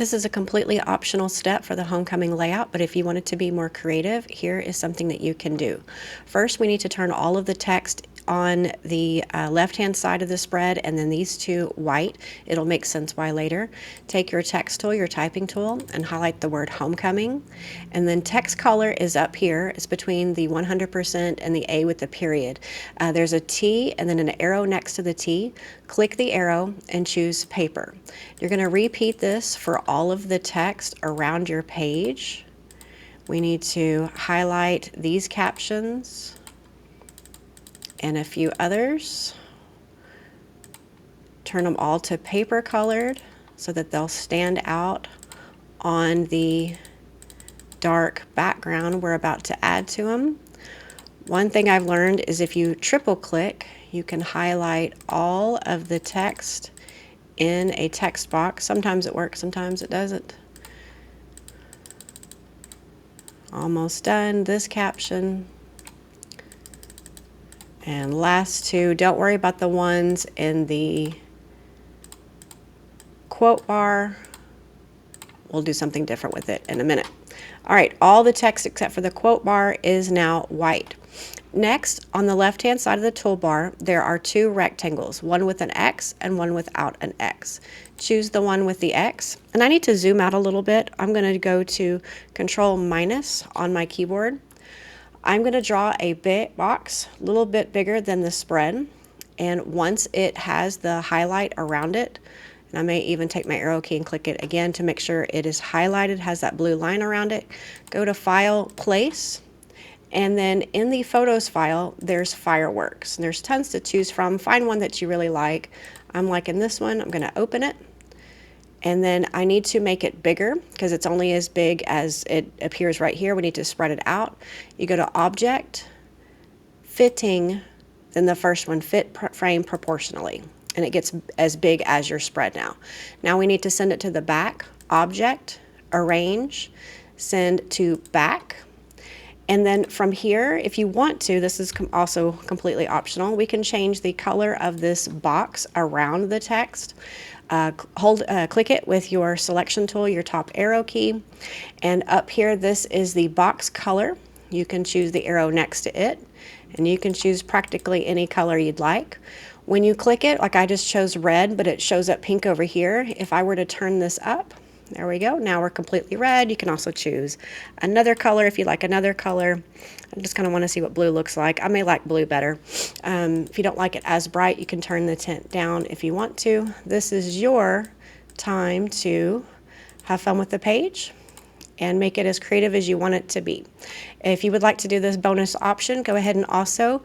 This is a completely optional step for the homecoming layout, but if you want it to be more creative, here is something that you can do. First, we need to turn all of the text on the left-hand side of the spread, and then these two white. It'll make sense why later. Take your text tool, your typing tool, and highlight the word homecoming. And then text color is up here. It's between the 100% and the A with the period. There's a T and then an arrow next to the T. Click the arrow and choose paper. You're going to repeat this for all of the text around your page. We need to highlight these captions and a few others. Turn them all to paper colored so that they'll stand out on the dark background we're about to add to them. One thing I've learned is if you triple click, you can highlight all of the text in a text box. Sometimes it works, sometimes it doesn't. Almost done. This caption. And last two, don't worry about the ones in the quote bar. We'll do something different with it in a minute. All right, all the text except for the quote bar is now white. Next, on the left-hand side of the toolbar, there are two rectangles, one with an X and one without an X. Choose the one with the X, and I need to zoom out a little bit. I'm going to go to Control- on my keyboard. I'm going to draw a big box, a little bit bigger than the spread, and once it has the highlight around it, and I may even take my arrow key and click it again to make sure it is highlighted, has that blue line around it, go to File, Place, and then in the Photos file, there's Fireworks. And there's tons to choose from. Find one that you really like. I'm liking this one. I'm going to open it. And then I need to make it bigger because it's only as big as it appears right here. We need to spread it out. You go to Object, Fitting, then the first one, Fit Frame Proportionally. And it gets as big as your spread now. Now we need to send it to the back. Object, Arrange, Send to Back. And then from here, if you want to, this is also completely optional, we can change the color of this box around the text. Click it with your selection tool, your top arrow key, and up here, this is the box color. You can choose the arrow next to it, and you can choose practically any color you'd like. When you click it, like I just chose red, but it shows up pink over here. If I were to turn this up, there we go. Now we're completely red. You can also choose another color if you like another color. I just kind of want to see what blue looks like. I may like blue better. If you don't like it as bright, you can turn the tint down if you want to. This is your time to have fun with the page and make it as creative as you want it to be. If you would like to do this bonus option, go ahead and also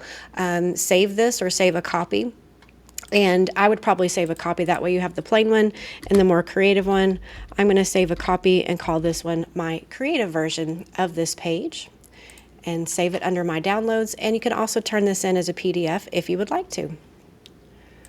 save this or save a copy. And I would probably save a copy. That way you have the plain one and the more creative one. I'm going to save a copy and call this one my creative version of this page and save it under my downloads. And you can also turn this in as a PDF if you would like to.